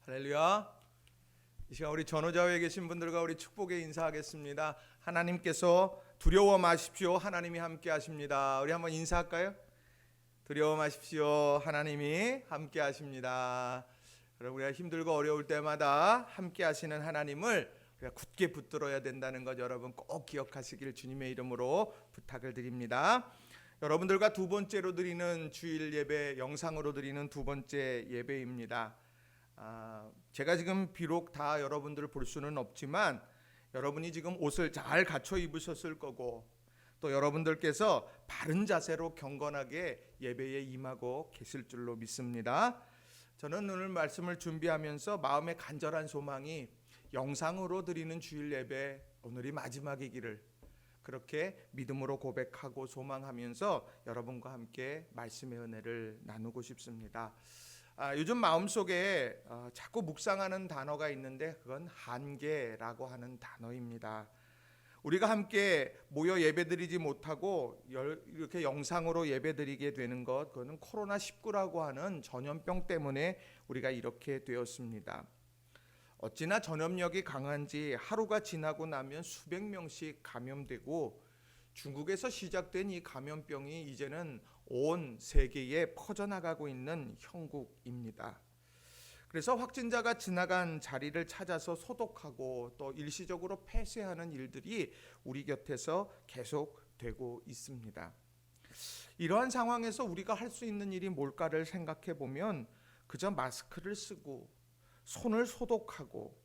할렐루야. 이 시간 우리 전호자회에 계신 분들과 우리 축복의 인사하겠습니다. 하나님께서 두려워 마십시오. 하나님이 함께 하십니다. 우리 한번 인사할까요? 두려워 마십시오. 하나님이 함께 하십니다. 여러분, 우리가 힘들고 어려울 때마다 함께 하시는 하나님을 우리가 굳게 붙들어야 된다는 것 여러분 꼭 기억하시길 주님의 이름으로 부탁을 드립니다. 여러분들과 두 번째로 드리는 주일 예배, 영상으로 드리는 두 번째 예배입니다. 제가 지금 비록 다 여러분들을 볼 수는 없지만 여러분이 지금 옷을 잘 갖춰 입으셨을 거고 또 여러분들께서 바른 자세로 경건하게 예배에 임하고 계실 줄로 믿습니다. 저는 오늘 말씀을 준비하면서 마음의 간절한 소망이 영상으로 드리는 주일 예배 오늘이 마지막이기를 그렇게 믿음으로 고백하고 소망하면서 여러분과 함께 말씀의 은혜를 나누고 싶습니다. 요즘 마음속에 자꾸 묵상하는 단어가 있는데 그건 한계라고 하는 단어입니다. 우리가 함께 모여 예배드리지 못하고 이렇게 영상으로 예배드리게 되는 것, 그거는 코로나19라고 하는 전염병 때문에 우리가 이렇게 되었습니다. 어찌나 전염력이 강한지 하루가 지나고 나면 수백 명씩 감염되고 중국에서 시작된 이 감염병이 이제는 온 세계에 퍼져나가고 있는 형국입니다. 그래서 확진자가 지나간 자리를 찾아서 소독하고 또 일시적으로 폐쇄하는 일들이 우리 곁에서 계속되고 있습니다. 이러한 상황에서 우리가 할 수 있는 일이 뭘까를 생각해 보면 그저 마스크를 쓰고 손을 소독하고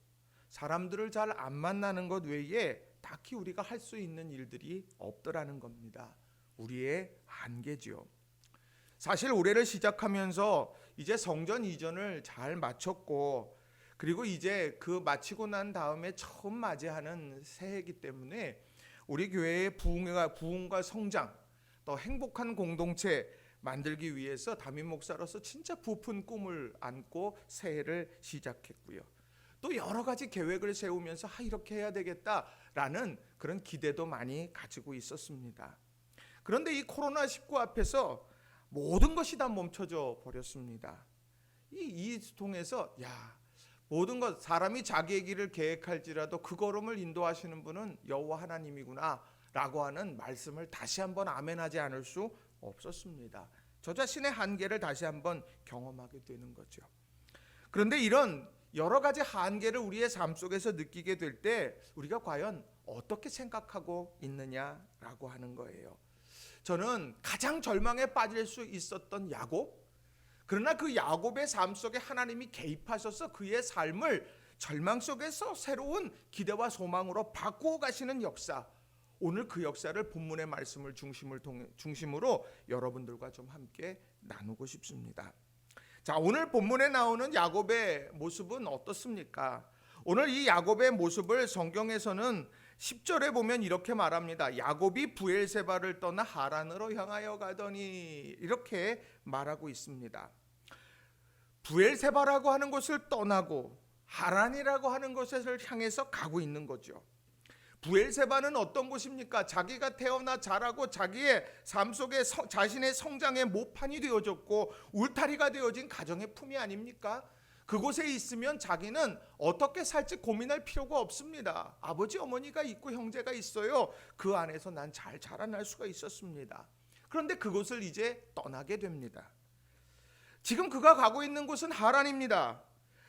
사람들을 잘 안 만나는 것 외에 딱히 우리가 할 수 있는 일들이 없더라는 겁니다. 우리의 한계지요. 사실 올해를 시작하면서 이제 성전 이전을 잘 마쳤고 그리고 이제 그 마치고 난 다음에 처음 맞이하는 새해이기 때문에 우리 교회의 부흥과 성장 또 행복한 공동체 만들기 위해서 담임 목사로서 진짜 부푼 꿈을 안고 새해를 시작했고요. 또 여러 가지 계획을 세우면서 이렇게 해야 되겠다라는 그런 기대도 많이 가지고 있었습니다. 그런데 이 코로나19 앞에서 모든 것이 다 멈춰져 버렸습니다. 이 통해서 모든 것 사람이 자기의 길을 계획할지라도 그 걸음을 인도하시는 분은 여호와 하나님이구나 라고 하는 말씀을 다시 한번 아멘하지 않을 수 없었습니다. 저 자신의 한계를 다시 한번 경험하게 되는 거죠. 그런데 이런 여러 가지 한계를 우리의 삶 속에서 느끼게 될 때 우리가 과연 어떻게 생각하고 있느냐라고 하는 거예요. 저는 가장 절망에 빠질 수 있었던 야곱, 그러나 그 야곱의 삶 속에 하나님이 개입하셔서 그의 삶을 절망 속에서 새로운 기대와 소망으로 바꾸어 가시는 역사, 오늘 그 역사를 본문의 말씀을 중심으로 여러분들과 좀 함께 나누고 싶습니다. 자, 오늘 본문에 나오는 야곱의 모습은 어떻습니까? 오늘 이 야곱의 모습을 성경에서는 10절에 보면 이렇게 말합니다. 야곱이 브엘세바를 떠나 하란으로 향하여 가더니 이렇게 말하고 있습니다. 브엘세바라고 하는 곳을 떠나고 하란이라고 하는 곳을 향해서 가고 있는 거죠. 브엘세바는 어떤 곳입니까? 자기가 태어나 자라고 자기의 삶 속에 자신의 성장의 모판이 되어졌고 울타리가 되어진 가정의 품이 아닙니까? 그곳에 있으면 자기는 어떻게 살지 고민할 필요가 없습니다. 아버지 어머니가 있고 형제가 있어요. 그 안에서 난 잘 자라날 수가 있었습니다. 그런데 그곳을 이제 떠나게 됩니다. 지금 그가 가고 있는 곳은 하란입니다.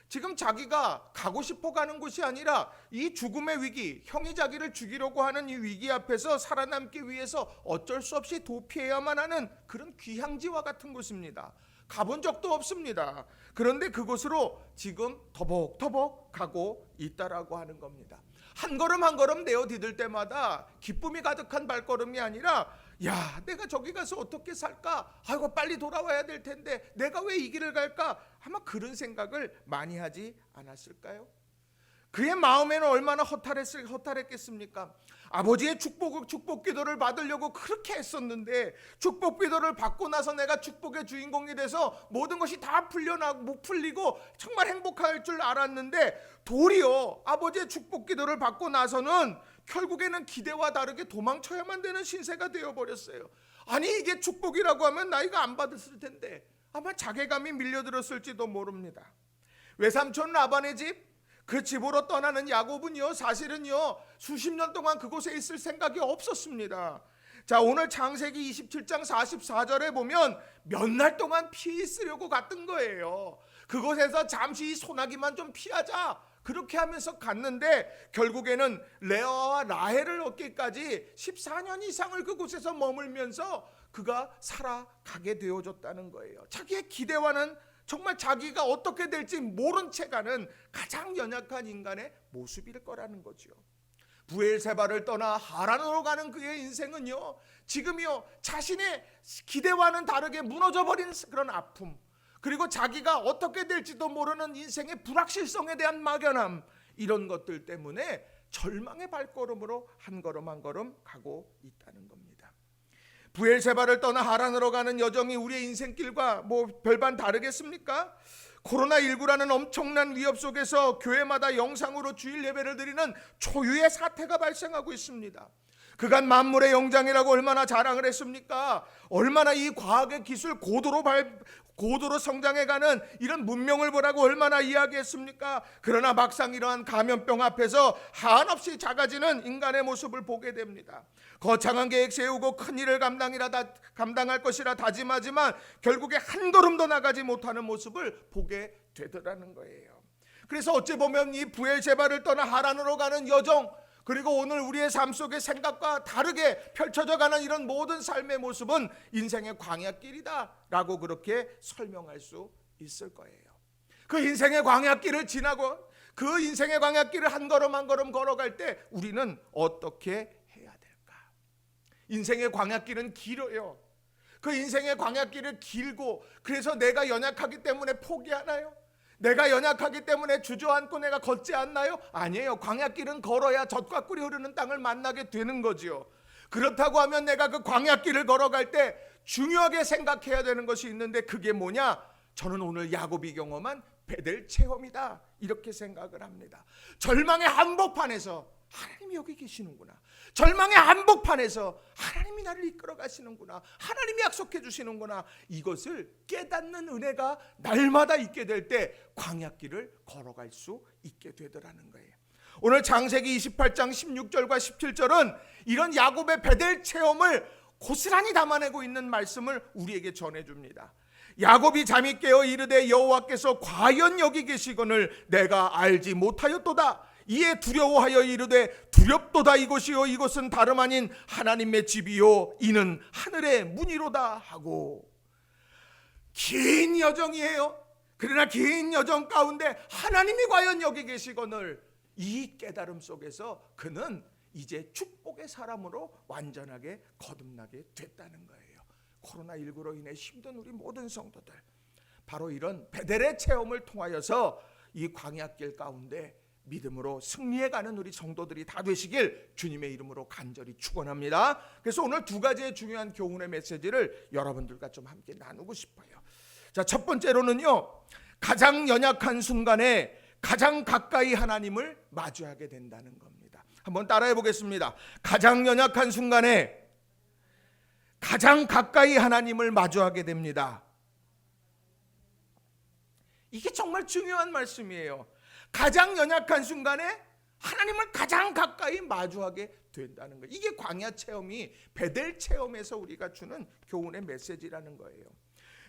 지금 자기가 가고 싶어 가는 곳이 아니라 이 죽음의 위기, 형이 자기를 죽이려고 하는 이 위기 앞에서 살아남기 위해서 어쩔 수 없이 도피해야만 하는 그런 귀향지와 같은 곳입니다. 가본 적도 없습니다. 그런데 그곳으로 지금 터벅터벅 가고 있다라고 하는 겁니다. 한 걸음 한 걸음 내어디딜 때마다 기쁨이 가득한 발걸음이 아니라 내가 저기 가서 어떻게 살까? 아이고 빨리 돌아와야 될 텐데 내가 왜 이 길을 갈까? 아마 그런 생각을 많이 하지 않았을까요? 그의 마음에는 얼마나 허탈했겠습니까? 아버지의 축복 기도를 받으려고 그렇게 했었는데 축복 기도를 받고 나서 내가 축복의 주인공이 돼서 모든 것이 다 풀리고 정말 행복할 줄 알았는데 도리어 아버지의 축복 기도를 받고 나서는 결국에는 기대와 다르게 도망쳐야만 되는 신세가 되어버렸어요. 아니 이게 축복이라고 하면 나이가 안 받았을 텐데 아마 자괴감이 밀려들었을지도 모릅니다. 외삼촌 라반의 집, 그 집으로 떠나는 야곱은요, 사실은요 수십 년 동안 그곳에 있을 생각이 없었습니다. 자, 오늘 창세기 27장 44절에 보면 몇 날 동안 피해 있으려고 갔던 거예요. 그곳에서 잠시 소나기만 좀 피하자, 그렇게 하면서 갔는데 결국에는 레아와 라헬을 얻기까지 14년 이상을 그곳에서 머물면서 그가 살아가게 되어졌다는 거예요. 자기의 기대와는 정말 자기가 어떻게 될지 모른 채 가는 가장 연약한 인간의 모습일 거라는 거죠. 브엘세바를 떠나 하란으로 가는 그의 인생은요, 지금이요 자신의 기대와는 다르게 무너져버린 그런 아픔, 그리고 자기가 어떻게 될지도 모르는 인생의 불확실성에 대한 막연함, 이런 것들 때문에 절망의 발걸음으로 한 걸음 한 걸음 가고 있다는 겁니다. 브엘세바를 떠나 하란으로 가는 여정이 우리의 인생길과 뭐 별반 다르겠습니까? 코로나19라는 엄청난 위협 속에서 교회마다 영상으로 주일 예배를 드리는 초유의 사태가 발생하고 있습니다. 그간 만물의 영장이라고 얼마나 자랑을 했습니까? 얼마나 이 과학의 기술 고도로 성장해가는 이런 문명을 보라고 얼마나 이야기했습니까? 그러나 막상 이러한 감염병 앞에서 한없이 작아지는 인간의 모습을 보게 됩니다. 거창한 계획 세우고 큰 일을 감당할 것이라 다짐하지만 결국에 한 걸음도 나가지 못하는 모습을 보게 되더라는 거예요. 그래서 어찌 보면 이 브엘세바를 떠나 하란으로 가는 여정, 그리고 오늘 우리의 삶 속의 생각과 다르게 펼쳐져 가는 이런 모든 삶의 모습은 인생의 광야길이다 라고 그렇게 설명할 수 있을 거예요. 그 인생의 광야길을 지나고 그 인생의 광야길을 한 걸음 한 걸음 걸어갈 때 우리는 어떻게 해야 될까? 인생의 광야길은 길어요. 그 인생의 광야길을 길고, 그래서 내가 연약하기 때문에 포기하나요? 내가 연약하기 때문에 주저앉고 내가 걷지 않나요? 아니에요. 광야길은 걸어야 젖과 꿀이 흐르는 땅을 만나게 되는 거지요. 그렇다고 하면 내가 그 광야길을 걸어갈 때 중요하게 생각해야 되는 것이 있는데, 그게 뭐냐? 저는 오늘 야곱이 경험한 베델 체험이다, 이렇게 생각을 합니다. 절망의 한복판에서 하나님이 여기 계시는구나. 절망의 한복판에서 하나님이 나를 이끌어 가시는구나. 하나님이 약속해 주시는구나. 이것을 깨닫는 은혜가 날마다 있게 될 때 광야길을 걸어갈 수 있게 되더라는 거예요. 오늘 창세기 28장 16절과 17절은 이런 야곱의 베델 체험을 고스란히 담아내고 있는 말씀을 우리에게 전해줍니다. 야곱이 잠이 깨어 이르되 여호와께서 과연 여기 계시거늘 내가 알지 못하였도다. 이에 두려워하여 이르되 두렵도다. 이곳이요 이곳은 다름 아닌 하나님의 집이요 이는 하늘의 문이로다 하고. 긴 여정이에요. 그러나 긴 여정 가운데 하나님이 과연 여기 계시거늘, 이 깨달음 속에서 그는 이제 축복의 사람으로 완전하게 거듭나게 됐다는 거예요. 코로나19로 인해 힘든 우리 모든 성도들, 바로 이런 베델의 체험을 통하여서 이 광야길 가운데 믿음으로 승리해가는 우리 성도들이 다 되시길 주님의 이름으로 간절히 축원합니다. 그래서 오늘 두 가지의 중요한 교훈의 메시지를 여러분들과 좀 함께 나누고 싶어요. 자, 첫 번째로는요, 가장 연약한 순간에 가장 가까이 하나님을 마주하게 된다는 겁니다. 한번 따라해 보겠습니다. 가장 연약한 순간에 가장 가까이 하나님을 마주하게 됩니다. 이게 정말 중요한 말씀이에요. 가장 연약한 순간에 하나님을 가장 가까이 마주하게 된다는 거예요. 이게 광야 체험이 베델 체험에서 우리가 주는 교훈의 메시지라는 거예요.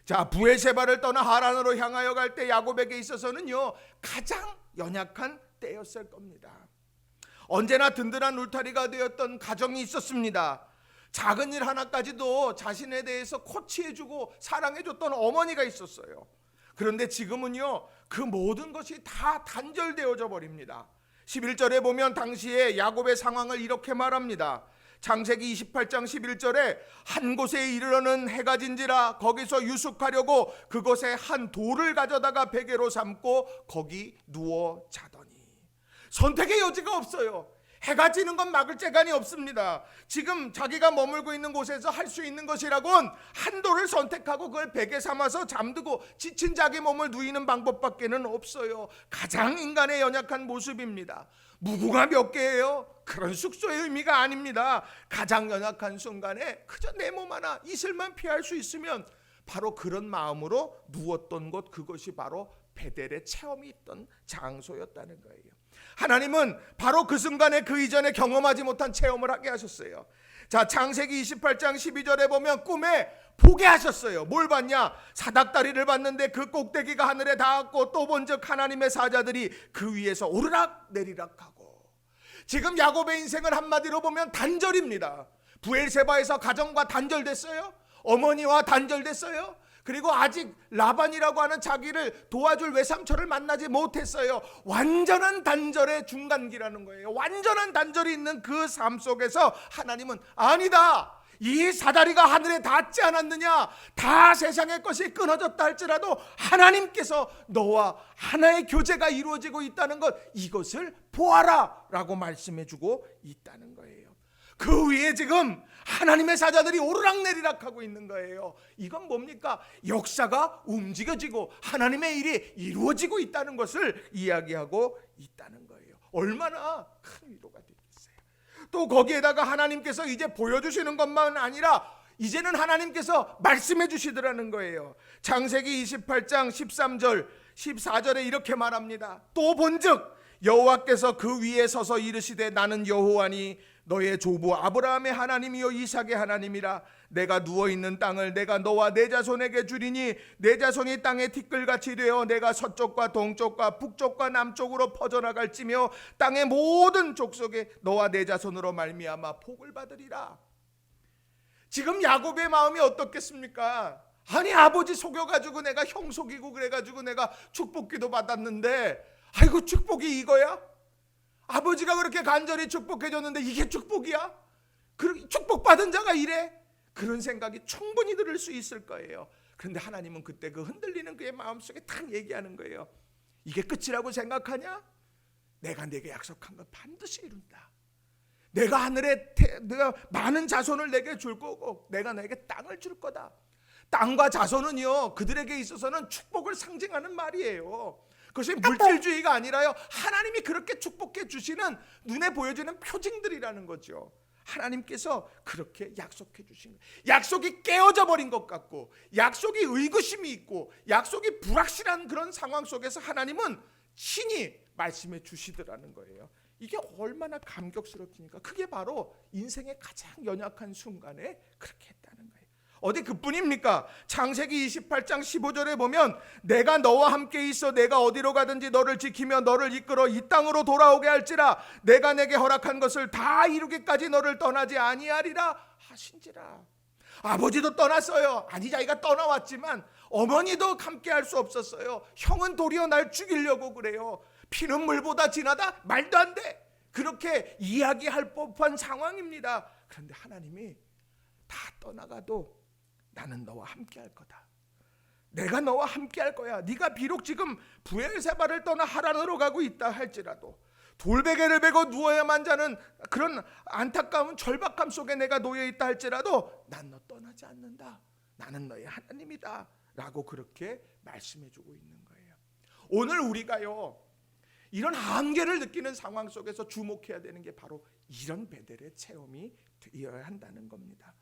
자, 브엘세바를 떠나 하란으로 향하여 갈 때 야곱에게 있어서는요, 가장 연약한 때였을 겁니다. 언제나 든든한 울타리가 되었던 가정이 있었습니다. 작은 일 하나까지도 자신에 대해서 코치해주고 사랑해줬던 어머니가 있었어요. 그런데 지금은요, 그 모든 것이 다 단절되어져 버립니다. 11절에 보면 당시에 야곱의 상황을 이렇게 말합니다. 창세기 28장 11절에 한 곳에 이르러는 해가 진지라 거기서 유숙하려고 그곳에 한 돌을 가져다가 베개로 삼고 거기 누워 자더니. 선택의 여지가 없어요. 해가 지는 건 막을 재간이 없습니다. 지금 자기가 머물고 있는 곳에서 할 수 있는 것이라곤 한 돌을 선택하고 그걸 베개 삼아서 잠들고 지친 자기 몸을 누이는 방법밖에는 없어요. 가장 인간의 연약한 모습입니다. 무궁화 몇 개예요? 그런 숙소의 의미가 아닙니다. 가장 연약한 순간에 그저 내 몸 하나 이슬만 피할 수 있으면 바로 그런 마음으로 누웠던 곳, 그것이 바로 베델의 체험이 있던 장소였다는 거예요. 하나님은 바로 그 순간에 그 이전에 경험하지 못한 체험을 하게 하셨어요. 자, 창세기 28장 12절에 보면 꿈에 보게 하셨어요. 뭘 봤냐? 사닥다리를 봤는데 그 꼭대기가 하늘에 닿았고 또 본즉 하나님의 사자들이 그 위에서 오르락 내리락 하고. 지금 야곱의 인생은 한마디로 보면 단절입니다. 부엘세바에서 가정과 단절됐어요. 어머니와 단절됐어요. 그리고 아직 라반이라고 하는 자기를 도와줄 외삼촌을 만나지 못했어요. 완전한 단절의 중간기라는 거예요. 완전한 단절이 있는 그 삶 속에서 하나님은 아니다, 이 사다리가 하늘에 닿지 않았느냐, 다 세상의 것이 끊어졌다 할지라도 하나님께서 너와 하나의 교제가 이루어지고 있다는 것, 이것을 보아라 라고 말씀해주고 있다는 거예요. 그 위에 지금 하나님의 사자들이 오르락내리락 하고 있는 거예요. 이건 뭡니까? 역사가 움직여지고 하나님의 일이 이루어지고 있다는 것을 이야기하고 있다는 거예요. 얼마나 큰 위로가 되겠어요. 또 거기에다가 하나님께서 이제 보여주시는 것만 아니라 이제는 하나님께서 말씀해 주시더라는 거예요. 창세기 28장 13절 14절에 이렇게 말합니다. 또 본즉 여호와께서 그 위에 서서 이르시되 나는 여호와니 너의 조부 아브라함의 하나님이요 이삭의 하나님이라. 내가 누워있는 땅을 내가 너와 내 자손에게 주리니 내 자손이 땅의 티끌같이 되어 내가 서쪽과 동쪽과 북쪽과 남쪽으로 퍼져나갈지며 땅의 모든 족속에 너와 내 자손으로 말미암아 복을 받으리라. 지금 야곱의 마음이 어떻겠습니까? 아니, 아버지 속여가지고 내가 형 속이고 그래가지고 내가 축복기도 받았는데 아이고, 축복이 이거야? 아버지가 그렇게 간절히 축복해줬는데 이게 축복이야? 축복받은 자가 이래? 그런 생각이 충분히 들을 수 있을 거예요. 그런데 하나님은 그때 그 흔들리는 그의 마음속에 딱 얘기하는 거예요. 이게 끝이라고 생각하냐? 내가 내게 약속한 건 반드시 이룬다. 내가 하늘에 내가 많은 자손을 내게 줄 거고 내가 너에게 땅을 줄 거다. 땅과 자손은요, 그들에게 있어서는 축복을 상징하는 말이에요. 그것이 물질주의가 아니라요, 하나님이 그렇게 축복해 주시는 눈에 보여지는 표징들이라는 거죠. 하나님께서 그렇게 약속해 주신 거예요. 약속이 깨어져 버린 것 같고 약속이 의구심이 있고 약속이 불확실한 그런 상황 속에서 하나님은 친히 말씀해 주시더라는 거예요. 이게 얼마나 감격스럽습니까? 그게 바로 인생의 가장 연약한 순간에 그렇게 했다는 거예요. 어디 그뿐입니까? 창세기 28장 15절에 보면 내가 너와 함께 있어 내가 어디로 가든지 너를 지키며 너를 이끌어 이 땅으로 돌아오게 할지라. 내가 내게 허락한 것을 다 이루기까지 너를 떠나지 아니하리라 하신지라. 아버지도 떠났어요. 아니, 자기가 떠나왔지만 어머니도 함께 할 수 없었어요. 형은 도리어 날 죽이려고 그래요. 피는 물보다 진하다? 말도 안 돼. 그렇게 이야기할 법한 상황입니다. 그런데 하나님이 다 떠나가도 나는 너와 함께 할 거다. 내가 너와 함께 할 거야. 네가 비록 지금 부엘세바를 떠나 하란으로 가고 있다 할지라도, 돌베개를 베고 누워야만 자는 그런 안타까운 절박함 속에 내가 놓여 있다 할지라도 난 너 떠나지 않는다. 나는 너의 하나님이다 라고 그렇게 말씀해 주고 있는 거예요. 오늘 우리가요, 이런 한계를 느끼는 상황 속에서 주목해야 되는 게 바로 이런 베델의 체험이 되어야 한다는 겁니다.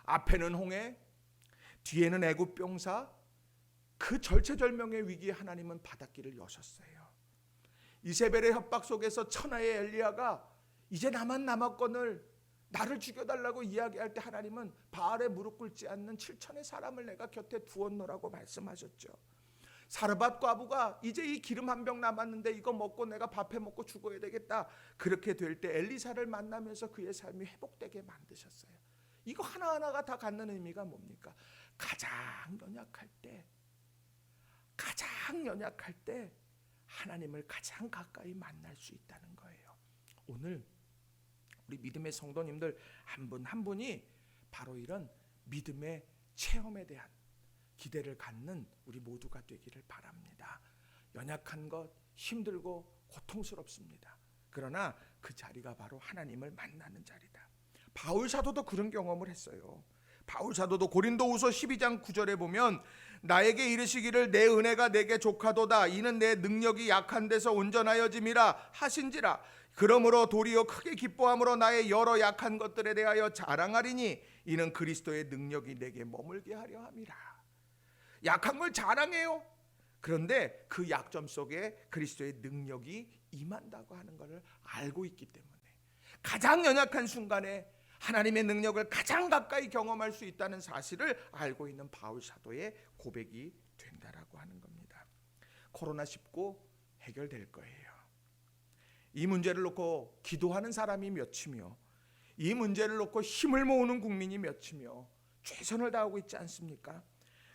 앞에는 홍해, 뒤에는 애굽 병사, 그 절체절명의 위기에 하나님은 바닷길을 여셨어요. 이세벨의 협박 속에서 천하의 엘리야가 이제 나만 남았거늘 나를 죽여달라고 이야기할 때 하나님은 바알에 무릎 꿇지 않는 7천의 사람을 내가 곁에 두었노라고 말씀하셨죠. 사르밧 과부가 이제 이 기름 한 병 남았는데 이거 먹고 내가 밥해 먹고 죽어야 되겠다. 그렇게 될 때 엘리사를 만나면서 그의 삶이 회복되게 만드셨어요. 이거 하나하나가 다 갖는 의미가 뭡니까? 가장 연약할 때 하나님을 가장 가까이 만날 수 있다는 거예요. 오늘 우리 믿음의 성도님들 한 분 한 분이 바로 이런 믿음의 체험에 대한 기대를 갖는 우리 모두가 되기를 바랍니다. 연약한 것, 힘들고 고통스럽습니다. 그러나 그 자리가 바로 하나님을 만나는 자리다. 바울 사도도 그런 경험을 했어요. 바울 사도도 고린도후서 12장 9절에 보면 나에게 이르시기를 내 은혜가 내게 족하도다. 이는 내 능력이 약한 데서 온전하여짐이라 하신지라. 그러므로 도리어 크게 기뻐함으로 나의 여러 약한 것들에 대하여 자랑하리니 이는 그리스도의 능력이 내게 머물게 하려 함이라. 약한 걸 자랑해요. 그런데 그 약점 속에 그리스도의 능력이 임한다고 하는 것을 알고 있기 때문에 가장 연약한 순간에 하나님의 능력을 가장 가까이 경험할 수 있다는 사실을 알고 있는 바울 사도의 고백이 된다라고 하는 겁니다. 코로나19 해결될 거예요. 이 문제를 놓고 기도하는 사람이 몇이며 이 문제를 놓고 힘을 모으는 국민이 몇이며 최선을 다하고 있지 않습니까?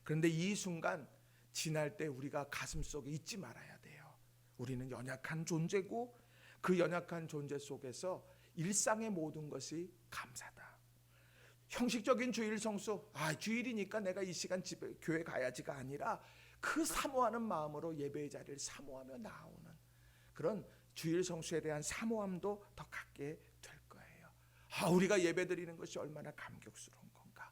그런데 이 순간 지날 때 우리가 가슴속에 잊지 말아야 돼요. 우리는 연약한 존재고 그 연약한 존재 속에서 일상의 모든 것이 감사다. 형식적인 주일 성수, 주일이니까 내가 이 시간 집에 교회 가야지가 아니라 그 사모하는 마음으로 예배의 자리를 사모하며 나오는 그런 주일 성수에 대한 사모함도 더 갖게 될 거예요. 우리가 예배 드리는 것이 얼마나 감격스러운 건가.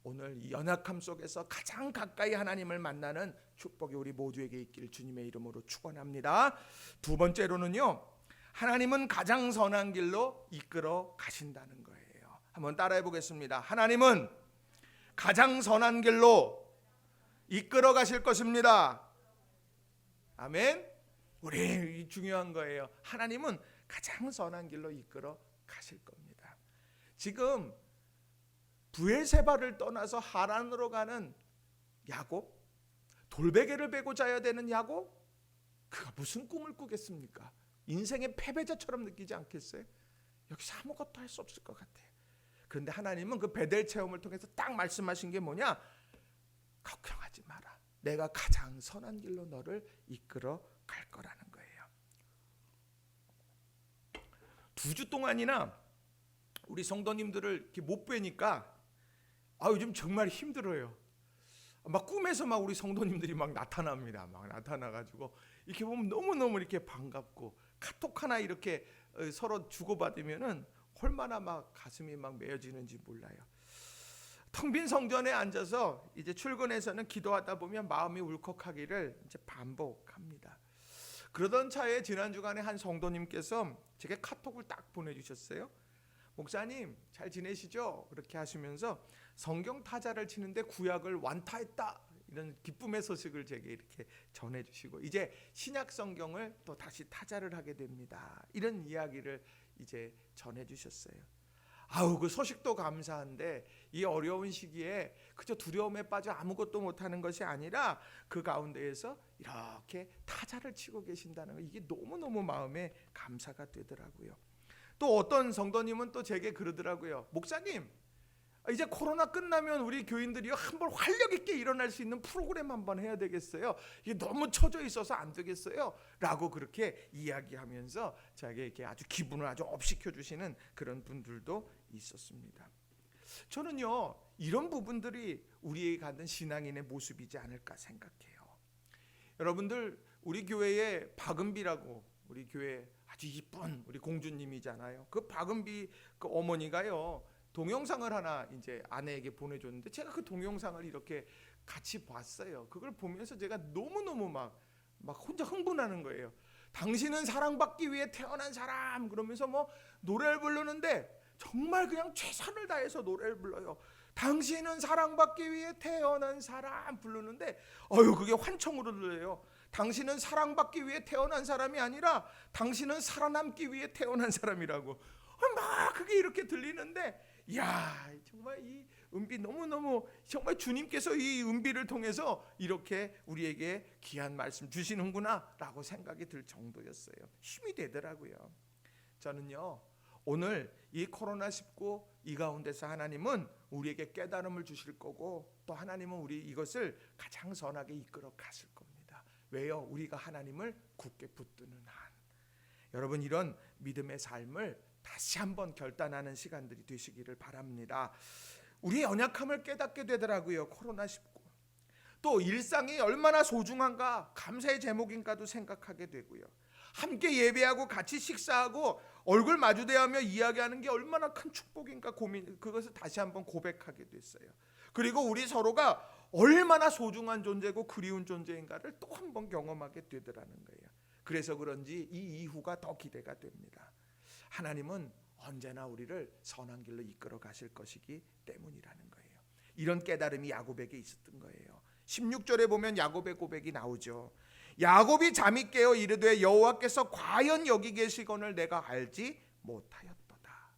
오늘 이 연약함 속에서 가장 가까이 하나님을 만나는 축복이 우리 모두에게 있기를 주님의 이름으로 축원합니다. 두 번째로는요, 하나님은 가장 선한 길로 이끌어 가신다는 거예요. 한번 따라해 보겠습니다. 하나님은 가장 선한 길로 이끌어 가실 것입니다. 아멘. 우리 중요한 거예요. 하나님은 가장 선한 길로 이끌어 가실 겁니다. 지금 브엘세바를 떠나서 하란으로 가는 야곱, 돌베개를 베고 자야 되는 야곱, 그가 무슨 꿈을 꾸겠습니까? 인생의 패배자처럼 느끼지 않겠어요? 여기서 아무것도 할 수 없을 것 같아요. 그런데 하나님은 그 베델 체험을 통해서 딱 말씀하신 게 뭐냐? 걱정하지 마라. 내가 가장 선한 길로 너를 이끌어 갈 거라는 거예요. 2주 동안이나 우리 성도님들을 이렇게 못 뵈니까 요즘 정말 힘들어요. 막 꿈에서 막 우리 성도님들이 막 나타납니다. 막 나타나가지고 이렇게 보면 너무너무 이렇게 반갑고 카톡 하나 이렇게 서로 주고받으면은 얼마나 막 가슴이 막 메어지는지 몰라요. 텅 빈 성전에 앉아서 이제 출근해서는 기도하다 보면 마음이 울컥하기를 이제 반복합니다. 그러던 차에 지난 주간에 한 성도님께서 제게 카톡을 딱 보내주셨어요. 목사님 잘 지내시죠? 그렇게 하시면서 성경 타자를 치는데 구약을 완타했다, 이런 기쁨의 소식을 제게 이렇게 전해주시고 이제 신약 성경을 또 다시 타자를 하게 됩니다, 이런 이야기를 이제 전해주셨어요. 그 소식도 감사한데 이 어려운 시기에 그저 두려움에 빠져 아무것도 못하는 것이 아니라 그 가운데에서 이렇게 타자를 치고 계신다는 거, 이게 너무너무 마음에 감사가 되더라고요. 또 어떤 성도님은 또 제게 그러더라고요. 목사님, 이제 코로나 끝나면 우리 교인들이 한번 활력 있게 일어날 수 있는 프로그램 한번 해야 되겠어요. 이게 너무 처져 있어서 안 되겠어요. 라고 그렇게 이야기하면서 저에게 이렇게 아주 기분을 아주 업시켜 주시는 그런 분들도 있었습니다. 저는요, 이런 부분들이 우리에게 갖는 신앙인의 모습이지 않을까 생각해요. 여러분들, 우리 교회에 박은비라고, 우리 교회 아주 이쁜 우리 공주님이잖아요. 그 박은비 그 어머니가요, 동영상을 하나 이제 아내에게 보내줬는데 제가 그 동영상을 이렇게 같이 봤어요. 그걸 보면서 제가 너무너무 막 혼자 흥분하는 거예요. 당신은 사랑받기 위해 태어난 사람, 그러면서 뭐 노래를 부르는데 정말 그냥 최선을 다해서 노래를 불러요. 당신은 사랑받기 위해 태어난 사람 부르는데 그게 환청으로 들려요. 당신은 사랑받기 위해 태어난 사람이 아니라 당신은 살아남기 위해 태어난 사람이라고 막 그게 이렇게 들리는데, 정말 이 은비 너무너무 정말 주님께서 이 은비를 통해서 이렇게 우리에게 귀한 말씀 주시는구나 라고 생각이 들 정도였어요. 힘이 되더라고요. 저는요, 오늘 이 코로나19 이 가운데서 하나님은 우리에게 깨달음을 주실 거고 또 하나님은 우리 이것을 가장 선하게 이끌어 가실 겁니다. 왜요? 우리가 하나님을 굳게 붙드는 한. 여러분, 이런 믿음의 삶을 다시 한번 결단하는 시간들이 되시기를 바랍니다. 우리의 연약함을 깨닫게 되더라고요. 코로나19. 또 일상이 얼마나 소중한가, 감사의 제목인가도 생각하게 되고요. 함께 예배하고 같이 식사하고 얼굴 마주대하며 이야기하는 게 얼마나 큰 축복인가 그것을 다시 한번 고백하게 됐어요. 그리고 우리 서로가 얼마나 소중한 존재고 그리운 존재인가를 또 한번 경험하게 되더라는 거예요. 그래서 그런지 이 이후가 더 기대가 됩니다. 하나님은 언제나 우리를 선한 길로 이끌어 가실 것이기 때문이라는 거예요. 이런 깨달음이 야곱에게 있었던 거예요. 16절에 보면 야곱의 고백이 나오죠. 야곱이 잠이 깨어 이르되 여호와께서 과연 여기 계시거늘 내가 알지 못하였도다.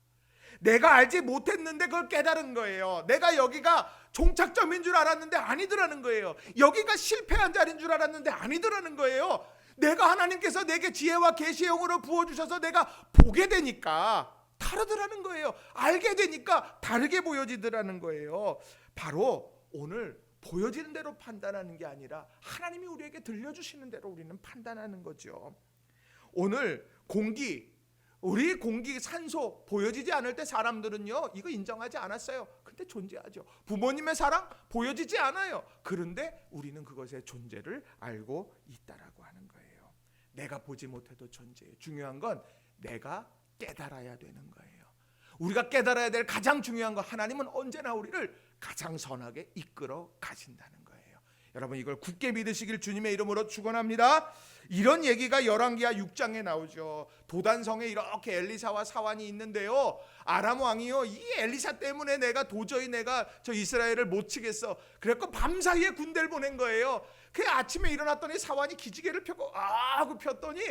내가 알지 못했는데 그걸 깨달은 거예요. 내가 여기가 종착점인 줄 알았는데 아니더라는 거예요. 여기가 실패한 자리인 줄 알았는데 아니더라는 거예요. 내가 하나님께서 내게 지혜와 계시의 영으로 부어주셔서 내가 보게 되니까 다르더라는 거예요. 알게 되니까 다르게 보여지더라는 거예요. 바로 오늘 보여지는 대로 판단하는 게 아니라 하나님이 우리에게 들려주시는 대로 우리는 판단하는 거죠. 오늘 우리 공기, 산소 보여지지 않을 때 사람들은요 이거 인정하지 않았어요. 근데 존재하죠. 부모님의 사랑 보여지지 않아요. 그런데 우리는 그것의 존재를 알고 있다라고 하는 거예요. 내가 보지 못해도 존재해요. 중요한 건 내가 깨달아야 되는 거예요. 우리가 깨달아야 될 가장 중요한 건 하나님은 언제나 우리를 가장 선하게 이끌어 가신다는 거예요. 여러분 이걸 굳게 믿으시길 주님의 이름으로 축원합니다. 이런 얘기가 열왕기하 6장에 나오죠. 도단성에 이렇게 엘리사와 사환이 있는데요. 아람 왕이요 이 엘리사 때문에 도저히 내가 저 이스라엘을 못 치겠어. 그래서 밤사이에 군대를 보낸 거예요. 그 아침에 일어났더니 사환이 기지개를 펴고 그 폈더니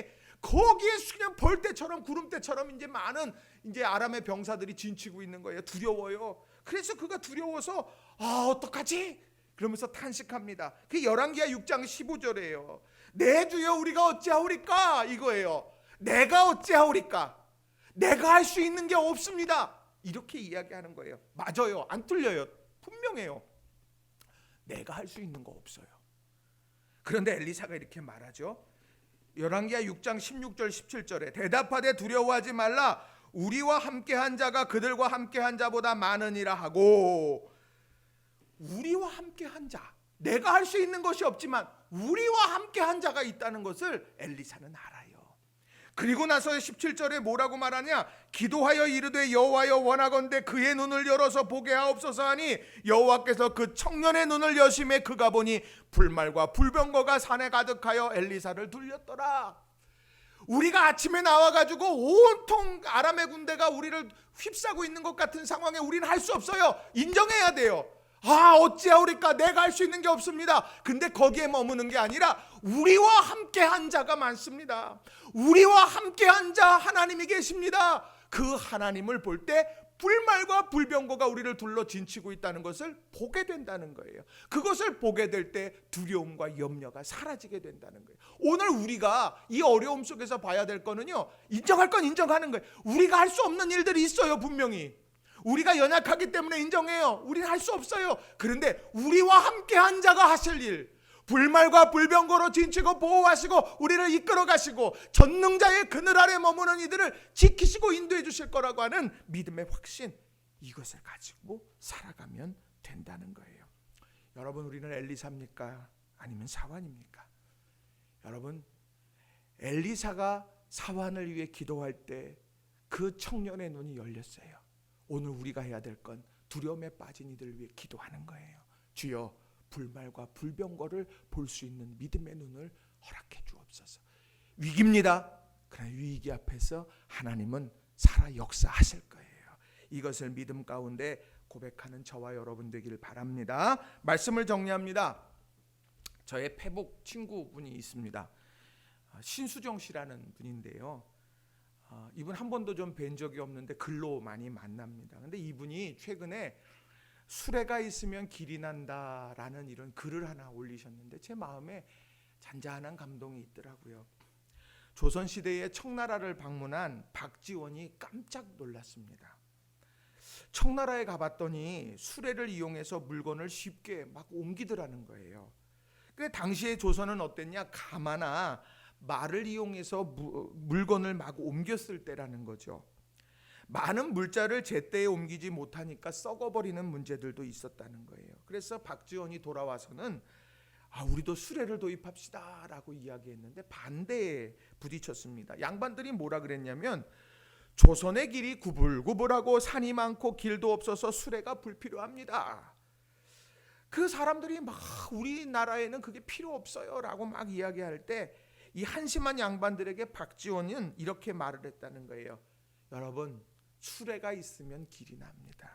거기에 그냥 벌떼처럼 구름대처럼 이제 많은 이제 아람의 병사들이 진치고 있는 거예요. 두려워요. 그래서 그가 두려워서 어떡하지? 그러면서 탄식합니다. 그 열왕기하 6장 15절이에요. 내 주여 우리가 어찌하오리까 이거예요. 내가 어찌하오리까? 내가 할 수 있는 게 없습니다. 이렇게 이야기하는 거예요. 맞아요. 안 틀려요. 분명해요. 내가 할 수 있는 거 없어요. 그런데 엘리사가 이렇게 말하죠. 열왕기하 6장 16절 17절에 대답하되 두려워하지 말라. 우리와 함께한 자가 그들과 함께한 자보다 많으니라 하고. 우리와 함께한 자, 내가 할 수 있는 것이 없지만 우리와 함께한 자가 있다는 것을 엘리사는 알아요. 그리고 나서 17절에 뭐라고 말하냐? 기도하여 이르되 여호와여 원하건대 그의 눈을 열어서 보게 하옵소서 하니 여호와께서 그 청년의 눈을 여심해 그가 보니 불말과 불병거가 산에 가득하여 엘리사를 둘렸더라. 우리가 아침에 나와가지고 온통 아람의 군대가 우리를 휩싸고 있는 것 같은 상황에 우리는 할 수 없어요. 인정해야 돼요. 어찌하오리까? 내가 할 수 있는 게 없습니다. 근데 거기에 머무는 게 아니라 우리와 함께한 자가 많습니다. 우리와 함께한 자 하나님이 계십니다. 그 하나님을 볼 때 불말과 불병거가 우리를 둘러 진치고 있다는 것을 보게 된다는 거예요. 그것을 보게 될 때 두려움과 염려가 사라지게 된다는 거예요. 오늘 우리가 이 어려움 속에서 봐야 될 거는요, 인정할 건 인정하는 거예요. 우리가 할 수 없는 일들이 있어요. 분명히 우리가 연약하기 때문에 인정해요. 우리는 할 수 없어요. 그런데 우리와 함께한 자가 하실 일, 불말과 불병거로 진치고 보호하시고 우리를 이끌어 가시고 전능자의 그늘 아래 머무는 이들을 지키시고 인도해 주실 거라고 하는 믿음의 확신, 이것을 가지고 살아가면 된다는 거예요. 여러분, 우리는 엘리사입니까? 아니면 사환입니까? 여러분, 엘리사가 사환을 위해 기도할 때 그 청년의 눈이 열렸어요. 오늘 우리가 해야 될 건 두려움에 빠진 이들을 위해 기도하는 거예요. 주여, 불말과 불병거를 볼 수 있는 믿음의 눈을 허락해 주옵소서. 위기입니다. 그러나 위기 앞에서 하나님은 살아 역사하실 거예요. 이것을 믿음 가운데 고백하는 저와 여러분 되길 바랍니다. 말씀을 정리합니다. 저의 페북 친구분이 있습니다. 신수정 씨라는 분인데요. 이분 한 번도 좀 뵌 적이 없는데 글로 많이 만납니다. 근데 이분이 최근에 수레가 있으면 길이 난다라는 이런 글을 하나 올리셨는데 제 마음에 잔잔한 감동이 있더라고요. 조선시대에 청나라를 방문한 박지원이 깜짝 놀랐습니다. 청나라에 가봤더니 수레를 이용해서 물건을 쉽게 막 옮기더라는 거예요. 근데 당시에 조선은 어땠냐? 가마나 말을 이용해서 물건을 막 옮겼을 때라는 거죠. 많은 물자를 제때에 옮기지 못하니까 썩어버리는 문제들도 있었다는 거예요. 그래서 박지원이 돌아와서는 우리도 수레를 도입합시다 라고 이야기했는데 반대에 부딪혔습니다. 양반들이 뭐라 그랬냐면 조선의 길이 구불구불하고 산이 많고 길도 없어서 수레가 불필요합니다. 그 사람들이 막 우리나라에는 그게 필요 없어요 라고 막 이야기할 때 이 한심한 양반들에게 박지원은 이렇게 말을 했다는 거예요. 여러분, 수레가 있으면 길이 납니다.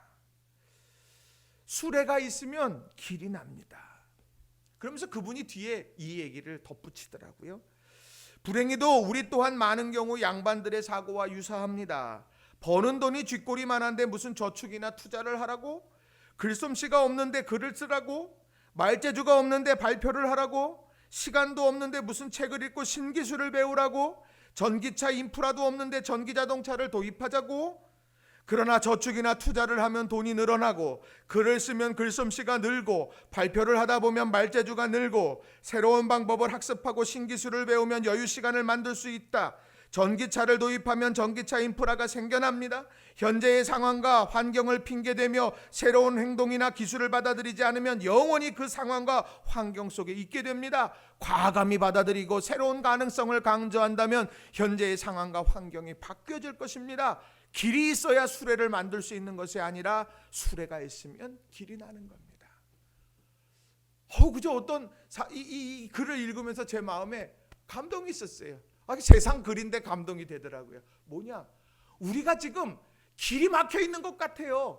수레가 있으면 길이 납니다. 그러면서 그분이 뒤에 이 얘기를 덧붙이더라고요. 불행히도 우리 또한 많은 경우 양반들의 사고와 유사합니다. 버는 돈이 쥐꼬리만한데 무슨 저축이나 투자를 하라고? 글솜씨가 없는데 글을 쓰라고? 말재주가 없는데 발표를 하라고? 시간도 없는데 무슨 책을 읽고 신기술을 배우라고? 전기차 인프라도 없는데 전기자동차를 도입하자고? 그러나 저축이나 투자를 하면 돈이 늘어나고, 글을 쓰면 글솜씨가 늘고, 발표를 하다 보면 말재주가 늘고, 새로운 방법을 학습하고 신기술을 배우면 여유 시간을 만들 수 있다. 전기차를 도입하면 전기차 인프라가 생겨납니다. 현재의 상황과 환경을 핑계대며 새로운 행동이나 기술을 받아들이지 않으면 영원히 그 상황과 환경 속에 있게 됩니다. 과감히 받아들이고 새로운 가능성을 강조한다면 현재의 상황과 환경이 바뀌어질 것입니다. 길이 있어야 수레를 만들 수 있는 것이 아니라 수레가 있으면 길이 나는 겁니다. 그저 어떤 이 글을 읽으면서 제 마음에 감동이 있었어요. 세상 글인데 감동이 되더라고요. 뭐냐? 우리가 지금 길이 막혀 있는 것 같아요.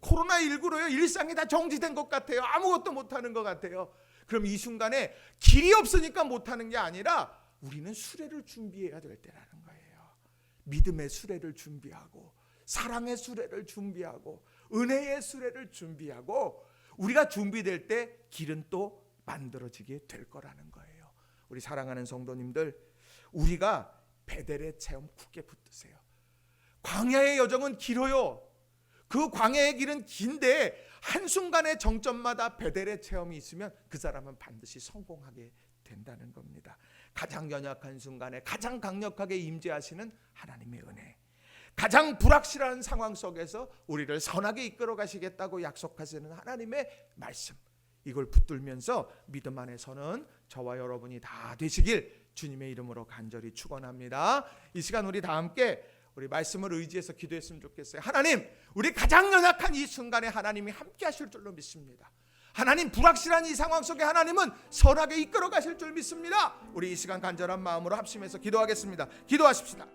코로나19로요. 일상이 다 정지된 것 같아요. 아무것도 못하는 것 같아요. 그럼 이 순간에 길이 없으니까 못하는 게 아니라 우리는 수레를 준비해야 될 때라는 거예요. 믿음의 수레를 준비하고, 사랑의 수레를 준비하고, 은혜의 수레를 준비하고, 우리가 준비될 때 길은 또 만들어지게 될 거라는 거예요. 우리 사랑하는 성도님들, 우리가 베델의 체험 굳게 붙드세요. 광야의 여정은 길어요. 그 광야의 길은 긴데 한순간의 정점마다 베델의 체험이 있으면 그 사람은 반드시 성공하게 된다는 겁니다. 가장 연약한 순간에 가장 강력하게 임재하시는 하나님의 은혜, 가장 불확실한 상황 속에서 우리를 선하게 이끌어 가시겠다고 약속하시는 하나님의 말씀, 이걸 붙들면서 믿음 안에 서는 저와 여러분이 다 되시길 주님의 이름으로 간절히 축원합니다. 이 시간 우리 다 함께 우리 말씀을 의지해서 기도했으면 좋겠어요. 하나님, 우리 가장 연약한 이 순간에 하나님이 함께 하실 줄로 믿습니다. 하나님, 불확실한 이 상황 속에 하나님은 선하게 이끌어 가실 줄 믿습니다. 우리 이 시간 간절한 마음으로 합심해서 기도하겠습니다. 기도하십시다.